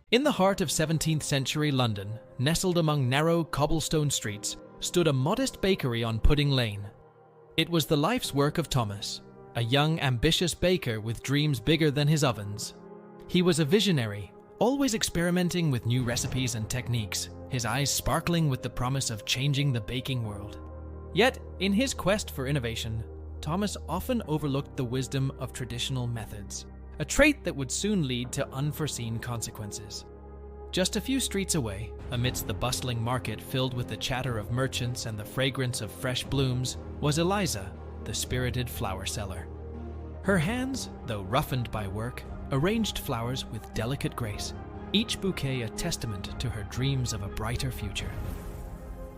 In the heart of 17th century London, nestled among narrow cobblestone streets, stood a modest bakery on Pudding Lane. It was the life's work of Thomas, a young, ambitious baker with dreams bigger than his ovens. He was a visionary, always experimenting with new recipes and techniques, his eyes sparkling with the promise of changing the baking world. Yet, in his quest for innovation, Thomas often overlooked the wisdom of traditional methods, a trait that would soon lead to unforeseen consequences. Just a few streets away, amidst the bustling market filled with the chatter of merchants and the fragrance of fresh blooms, was Eliza, the spirited flower seller. Her hands, though roughened by work, arranged flowers with delicate grace, each bouquet a testament to her dreams of a brighter future.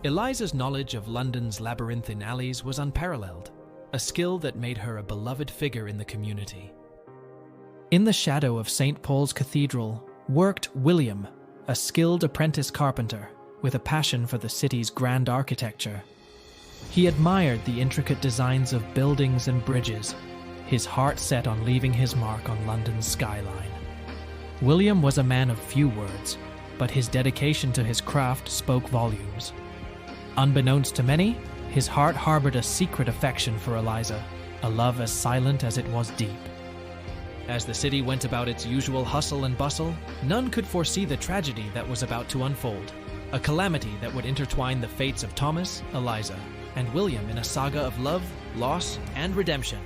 Eliza's knowledge of London's labyrinthine alleys was unparalleled, a skill that made her a beloved figure in the community. In the shadow of St. Paul's Cathedral worked William, a skilled apprentice carpenter with a passion for the city's grand architecture. He admired the intricate designs of buildings and bridges, his heart set on leaving his mark on London's skyline. William was a man of few words, but his dedication to his craft spoke volumes. Unbeknownst to many, his heart harbored a secret affection for Eliza, a love as silent as it was deep. As the city went about its usual hustle and bustle, none could foresee the tragedy that was about to unfold, a calamity that would intertwine the fates of Thomas, Eliza, and William in a saga of love, loss, and redemption.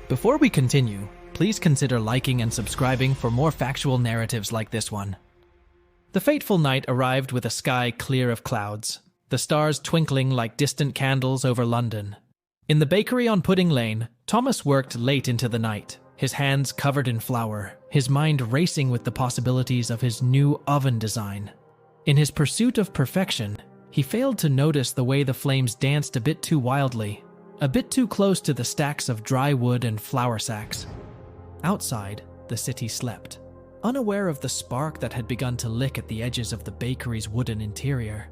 Before we continue, please consider liking and subscribing for more factual narratives like this one. The fateful night arrived with a sky clear of clouds, the stars twinkling like distant candles over London. In the bakery on Pudding Lane, Thomas worked late into the night, his hands covered in flour, his mind racing with the possibilities of his new oven design. In his pursuit of perfection, he failed to notice the way the flames danced a bit too wildly, a bit too close to the stacks of dry wood and flour sacks. Outside, the city slept, unaware of the spark that had begun to lick at the edges of the bakery's wooden interior.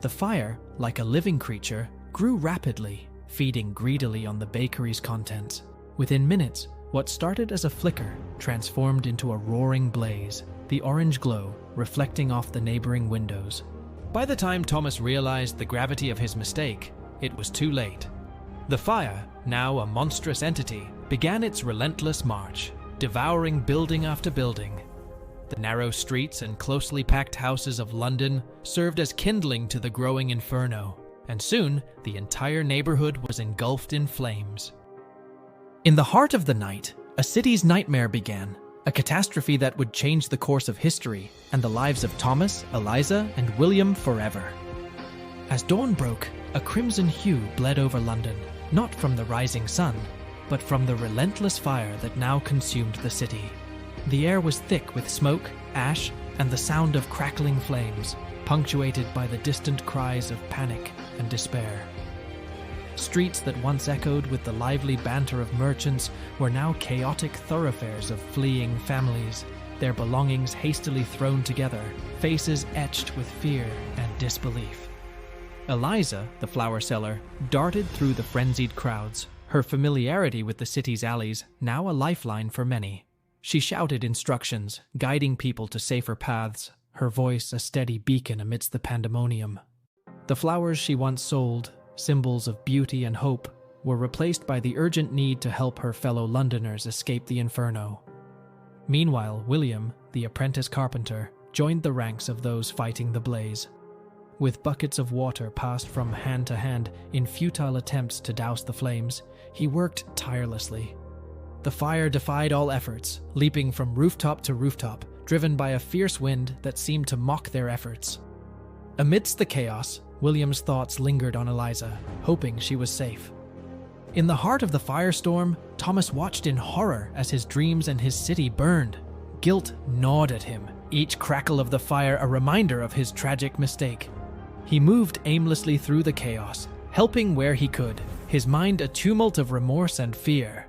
The fire, like a living creature, grew rapidly, feeding greedily on the bakery's contents. Within minutes, what started as a flicker transformed into a roaring blaze, the orange glow reflecting off the neighboring windows. By the time Thomas realized the gravity of his mistake, it was too late. The fire, now a monstrous entity, began its relentless march, devouring building after building. The narrow streets and closely packed houses of London served as kindling to the growing inferno, and soon the entire neighborhood was engulfed in flames. In the heart of the night, a city's nightmare began, a catastrophe that would change the course of history and the lives of Thomas, Eliza, and William forever. As dawn broke, a crimson hue bled over London, not from the rising sun, but from the relentless fire that now consumed the city. The air was thick with smoke, ash, and the sound of crackling flames, punctuated by the distant cries of panic and despair. Streets that once echoed with the lively banter of merchants were now chaotic thoroughfares of fleeing families, their belongings hastily thrown together, faces etched with fear and disbelief. Eliza, the flower seller, darted through the frenzied crowds, her familiarity with the city's alleys now a lifeline for many. She shouted instructions, guiding people to safer paths, her voice a steady beacon amidst the pandemonium. The flowers she once sold, symbols of beauty and hope, were replaced by the urgent need to help her fellow Londoners escape the inferno. Meanwhile, William, the apprentice carpenter, joined the ranks of those fighting the blaze. With buckets of water passed from hand to hand in futile attempts to douse the flames, he worked tirelessly. The fire defied all efforts, leaping from rooftop to rooftop, driven by a fierce wind that seemed to mock their efforts. Amidst the chaos, William's thoughts lingered on Eliza, hoping she was safe. In the heart of the firestorm, Thomas watched in horror as his dreams and his city burned. Guilt gnawed at him, each crackle of the fire a reminder of his tragic mistake. He moved aimlessly through the chaos, helping where he could, his mind a tumult of remorse and fear.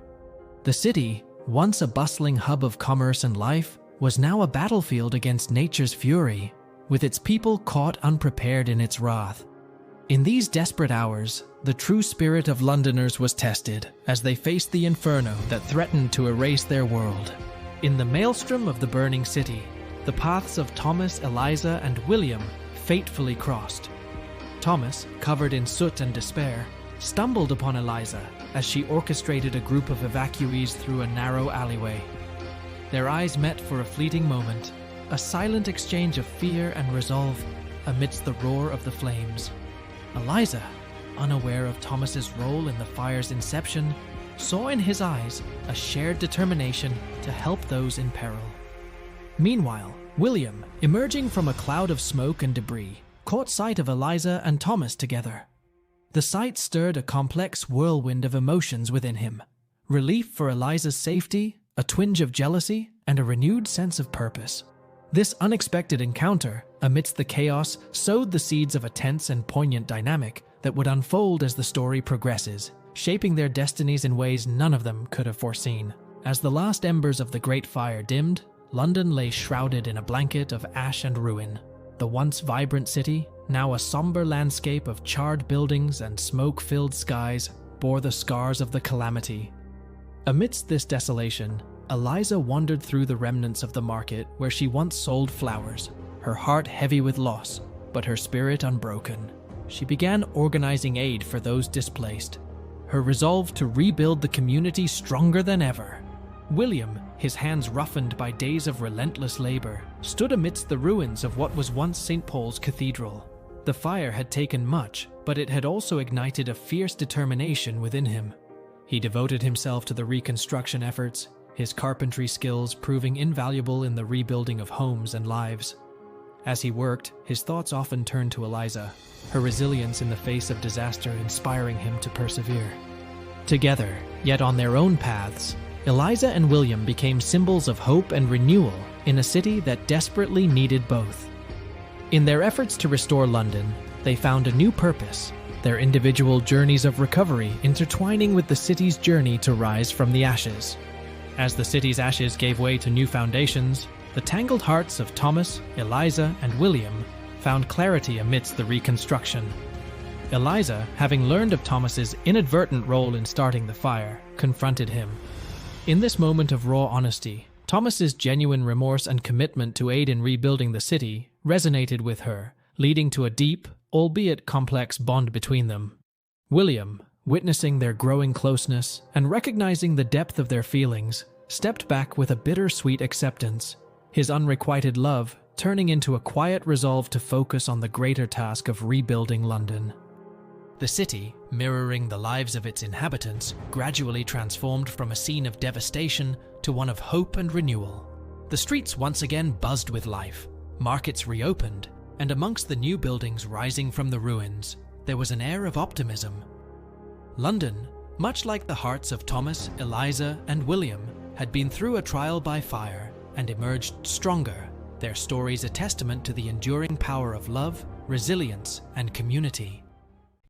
The city, once a bustling hub of commerce and life, was now a battlefield against nature's fury, with its people caught unprepared in its wrath. In these desperate hours, the true spirit of Londoners was tested as they faced the inferno that threatened to erase their world. In the maelstrom of the burning city, the paths of Thomas, Eliza, and William fatefully crossed. Thomas, covered in soot and despair, stumbled upon Eliza as she orchestrated a group of evacuees through a narrow alleyway. Their eyes met for a fleeting moment, a silent exchange of fear and resolve amidst the roar of the flames. Eliza, unaware of Thomas's role in the fire's inception, saw in his eyes a shared determination to help those in peril. Meanwhile, William, emerging from a cloud of smoke and debris, caught sight of Eliza and Thomas together. The sight stirred a complex whirlwind of emotions within him: relief for Eliza's safety, a twinge of jealousy, and a renewed sense of purpose. This unexpected encounter, amidst the chaos, sowed the seeds of a tense and poignant dynamic that would unfold as the story progresses, shaping their destinies in ways none of them could have foreseen. As the last embers of the Great Fire dimmed, London lay shrouded in a blanket of ash and ruin. The once vibrant city, now a somber landscape of charred buildings and smoke-filled skies, bore the scars of the calamity. Amidst this desolation, Eliza wandered through the remnants of the market where she once sold flowers, her heart heavy with loss, but her spirit unbroken. She began organizing aid for those displaced, her resolve to rebuild the community stronger than ever. William, his hands roughened by days of relentless labor, stood amidst the ruins of what was once St. Paul's Cathedral. The fire had taken much, but it had also ignited a fierce determination within him. He devoted himself to the reconstruction efforts, his carpentry skills proving invaluable in the rebuilding of homes and lives. As he worked, his thoughts often turned to Eliza, her resilience in the face of disaster inspiring him to persevere. Together, yet on their own paths, Eliza and William became symbols of hope and renewal in a city that desperately needed both. In their efforts to restore London, they found a new purpose, their individual journeys of recovery intertwining with the city's journey to rise from the ashes. As the city's ashes gave way to new foundations, the tangled hearts of Thomas, Eliza, and William found clarity amidst the reconstruction. Eliza, having learned of Thomas's inadvertent role in starting the fire, confronted him. In this moment of raw honesty, Thomas's genuine remorse and commitment to aid in rebuilding the city resonated with her, leading to a deep, albeit complex bond between them. William, witnessing their growing closeness and recognizing the depth of their feelings, stepped back with a bittersweet acceptance, his unrequited love turning into a quiet resolve to focus on the greater task of rebuilding London. The city, mirroring the lives of its inhabitants, gradually transformed from a scene of devastation to one of hope and renewal. The streets once again buzzed with life, markets reopened, and amongst the new buildings rising from the ruins, there was an air of optimism. London, much like the hearts of Thomas, Eliza, and William, had been through a trial by fire and emerged stronger, their stories a testament to the enduring power of love, resilience, and community.